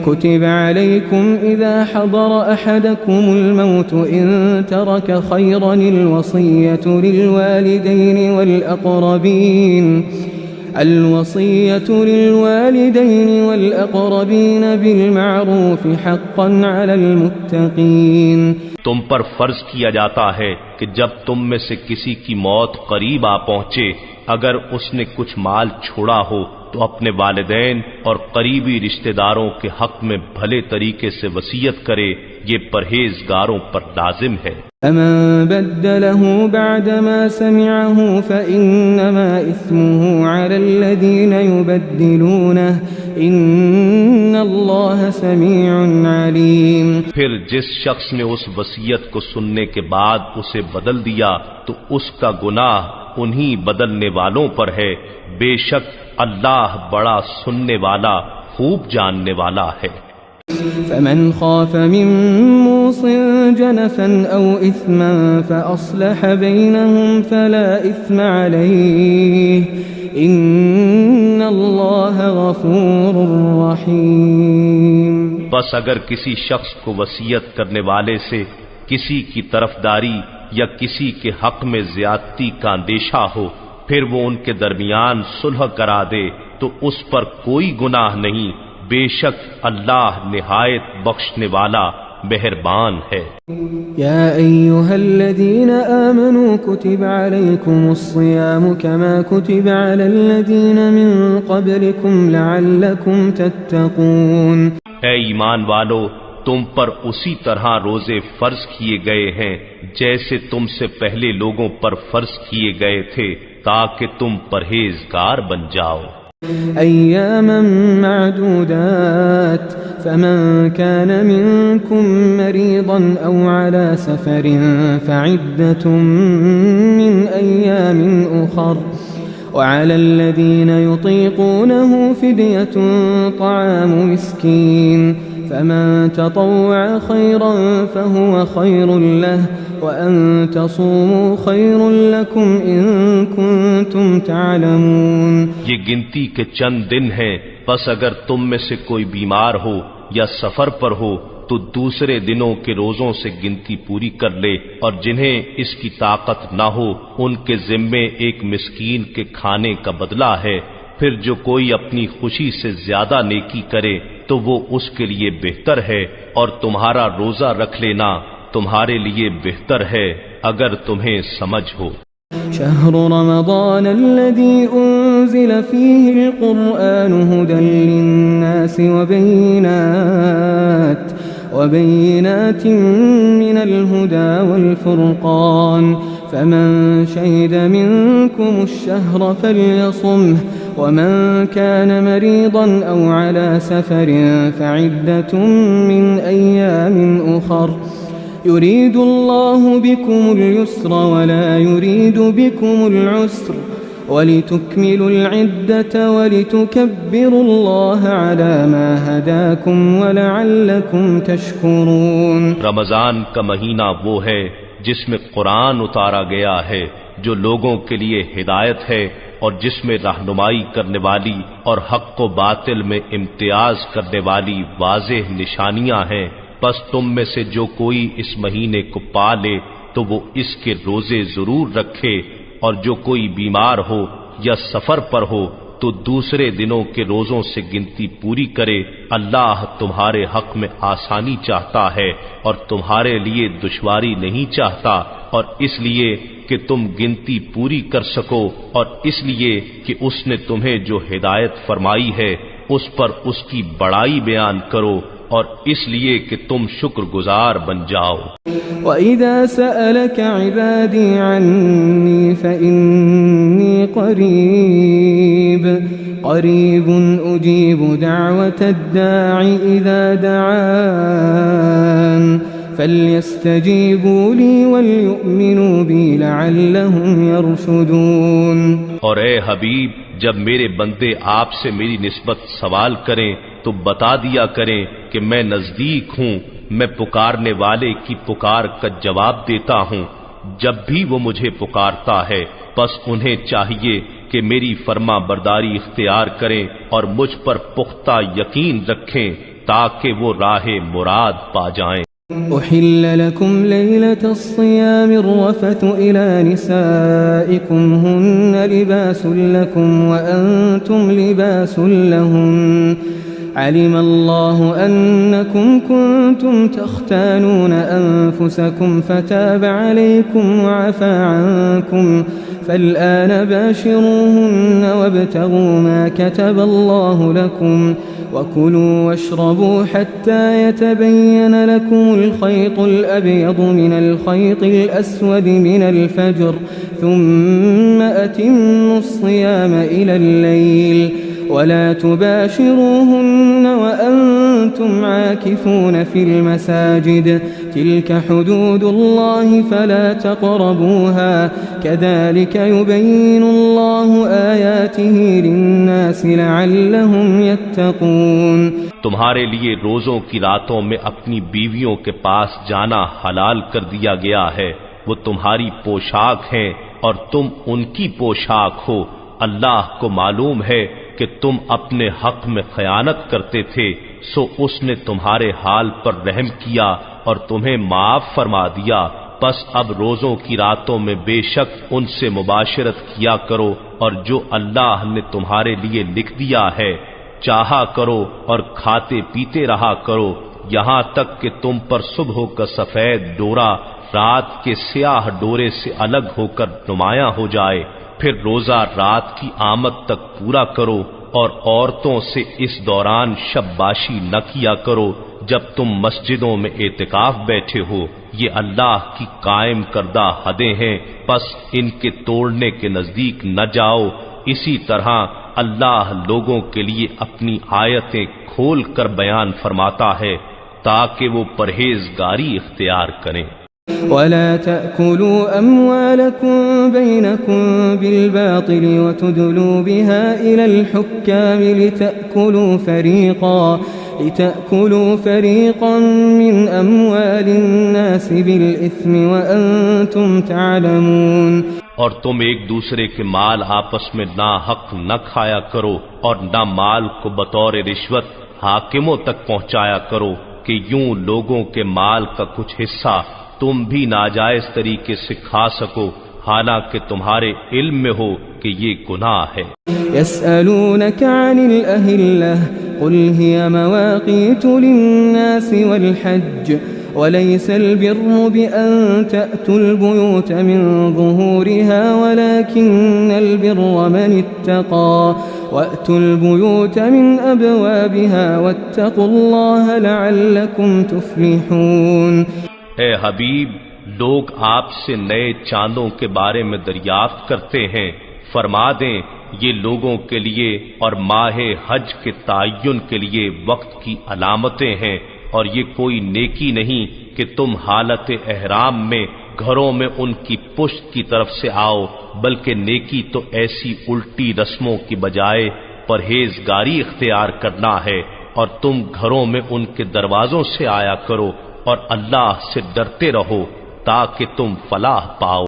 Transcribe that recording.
كتب عليكم إذا حضر أحدكم الموت إن ترك خيرا الوصية للوالدين والأقربين بالمعروف حقا على المتقين. تم پر فرض کیا جاتا ہے کہ جب تم میں سے کسی کی موت قریب آ پہنچے، اگر اس نے کچھ مال چھوڑا ہو تو اپنے والدین اور قریبی رشتہ داروں کے حق میں بھلے طریقے سے وصیت کرے، یہ پرہیزگاروں پر لازم ہے. فمن بدله بعدما سمعه فإنما إثمه على الذين يبدلونه إن الله سميع عليم. پھر جس شخص نے اس وصیت کو سننے کے بعد اسے بدل دیا تو اس کا گناہ انہی بدلنے والوں پر ہے، بے شک اللہ بڑا سننے والا خوب جاننے والا ہے. فمن خاف من موص جنفا أو إثما فأصلح بينهم فلا إثم عليه إن الله غفور رحيم. بس اگر کسی شخص کو وصیت کرنے والے سے کسی کی طرفداری یا کسی کے حق میں زیادتی کا اندیشہ ہو، پھر وہ ان کے درمیان صلح کرا دے تو اس پر کوئی گناہ نہیں، بے شک اللہ نہایت بخشنے والا مہربان ہے. یا ایھا الذین آمنوا کتب علیکم الصیام کما کتب علی الذین من قبلکم لعلکم تتقون. اے ایمان والو، تم پر اسی طرح روزے فرض کیے گئے ہیں جیسے تم سے پہلے لوگوں پر فرض کیے گئے تھے تاکہ تم پرہیزگار بن جاؤ. ایاما معدودات فمن كان منكم مريضا او على سفر فعدة من ايام اخر وعلى الذين يطيقونه فدية طعام مسكين فمن تطوع خيرا فهو خير له وأن تصوموا خير لكم إن كنتم تعلمون. یہ گنتی کے چند دن ہیں، بس اگر تم میں سے کوئی بیمار ہو یا سفر پر ہو تو دوسرے دنوں کے روزوں سے گنتی پوری کر لے، اور جنہیں اس کی طاقت نہ ہو ان کے ذمے ایک مسکین کے کھانے کا بدلہ ہے. پھر جو کوئی اپنی خوشی سے زیادہ نیکی کرے تو وہ اس کے لیے بہتر ہے، اور تمہارا روزہ رکھ لینا تمہارے لیے بہتر ہے اگر تمہیں سمجھ ہو. شهر رمضان الذي أنزل فيه القرآن هدى للناس وبينات من الهدى والفرقان فمن شهد منكم الشهر فليصمه ومن كان مريضا أو على سفر فعدة من أيام أخر يريد الله بكم اليسر ولا يريد بكم العسر ولتكملوا العدة ولتكبروا الله على ما هداكم ولعلكم تشكرون. رمضان کا مہینہ وہ ہے جس میں قرآن اتارا گیا ہے جو لوگوں کے لیے ہدایت ہے اور جس میں رہنمائی کرنے والی اور حق و باطل میں امتیاز کرنے والی واضح نشانیاں ہیں. بس تم میں سے جو کوئی اس مہینے کو پا لے تو وہ اس کے روزے ضرور رکھے، اور جو کوئی بیمار ہو یا سفر پر ہو تو دوسرے دنوں کے روزوں سے گنتی پوری کرے. اللہ تمہارے حق میں آسانی چاہتا ہے اور تمہارے لیے دشواری نہیں چاہتا، اور اس لیے کہ تم گنتی پوری کر سکو، اور اس لیے کہ اس نے تمہیں جو ہدایت فرمائی ہے اس پر اس کی بڑائی بیان کرو، اور اس لیے کہ تم شکر گزار بن جاؤ. وَإِذَا سَأَلَكَ عِبَادِي عَنِّي فَإِنِّي قَرِيبٌ أُجِيبُ دَعْوَةَ الدَّاعِ إِذَا دَعَانِ فَلْيَسْتَجِيبُوا لِي وَلْيُؤْمِنُوا بِي لَعَلَّهُمْ يَرْشُدُونَ. اور اے حبیب، جب میرے بندے آپ سے میری نسبت سوال کریں تو بتا دیا کریں کہ میں نزدیک ہوں، میں پکارنے والے کی پکار کا جواب دیتا ہوں. جب بھی وہ مجھے پکارتا ہے بس انہیں چاہیے کہ میری فرما برداری اختیار کریں اور مجھ پر پختہ یقین رکھیں تاکہ وہ راہ مراد پا جائیں۔ أحل لكم ليلة الصيام الرفث إلى نسائكم هن لباس لكم وأنتم لباس لهن علم الله أنكم كنتم تختانون أنفسكم فتاب عليكم وعفى عنكم فالآن باشروهن وابتغوا ما كتب الله لكم وكلوا واشربوا حتى يتبين لكم الخيط الأبيض من الخيط الأسود من الفجر ثم أتموا الصيام إلى الليل ولا تباشروهن وأنتم عاكفون في المساجد تلك حدود الله فلا تقربوها كذلك يبين الله آياته للناس لعلهم يتقون۔ تمہارے لیے روزوں کی راتوں میں اپنی بیویوں کے پاس جانا حلال کر دیا گیا ہے، وہ تمہاری پوشاک ہیں اور تم ان کی پوشاک ہو۔ اللہ کو معلوم ہے کہ تم اپنے حق میں خیانت کرتے تھے، سو اس نے تمہارے حال پر رحم کیا اور تمہیں معاف فرما دیا۔ پس اب روزوں کی راتوں میں بے شک ان سے مباشرت کیا کرو، اور جو اللہ نے تمہارے لیے لکھ دیا ہے چاہا کرو اور کھاتے پیتے رہا کرو، یہاں تک کہ تم پر صبح کا سفید ڈورا رات کے سیاہ ڈورے سے الگ ہو کر نمایاں ہو جائے، پھر روزہ رات کی آمد تک پورا کرو، اور عورتوں سے اس دوران شب باشی نہ کیا کرو جب تم مسجدوں میں اعتکاف بیٹھے ہو، یہ اللہ کی قائم کردہ حدیں ہیں، پس ان کے توڑنے کے نزدیک نہ جاؤ۔ اسی طرح اللہ لوگوں کے لیے اپنی آیتیں کھول کر بیان فرماتا ہے تاکہ وہ پرہیزگاری اختیار کریں۔ ولا تأكلوا أموالكم بينكم بالباطل وتدلوا بها إلى الحكام لتأكلوا فريقا من أموال الناس بالإثم وأنتم تعلمون۔ اور تم ایک دوسرے کے مال آپس میں ناحق نہ کھایا کرو، اور نہ مال کو بطور رشوت حاکموں تک پہنچایا کرو کہ یوں لوگوں کے مال کا کچھ حصہ تم بھی ناجائز طریقے سے کھا سکو، حالانکہ تمہارے علم میں ہو کہ یہ گناہ ہے۔ يسألونك عن الأهلة قل هي مواقيت للناس والحج وليس البر بأن تأتوا البيوت من ظهورها ولكن البر من اتقى وأتوا البيوت من أبوابها واتقوا الله لعلكم تفلحون۔ اے حبیب، لوگ آپ سے نئے چاندوں کے بارے میں دریافت کرتے ہیں، فرما دیں یہ لوگوں کے لیے اور ماہ حج کے تعین کے لیے وقت کی علامتیں ہیں، اور یہ کوئی نیکی نہیں کہ تم حالت احرام میں گھروں میں ان کی پشت کی طرف سے آؤ، بلکہ نیکی تو ایسی الٹی رسموں کی بجائے پرہیزگاری اختیار کرنا ہے، اور تم گھروں میں ان کے دروازوں سے آیا کرو اور اللہ سے ڈرتے رہو تاکہ تم فلاح پاؤ۔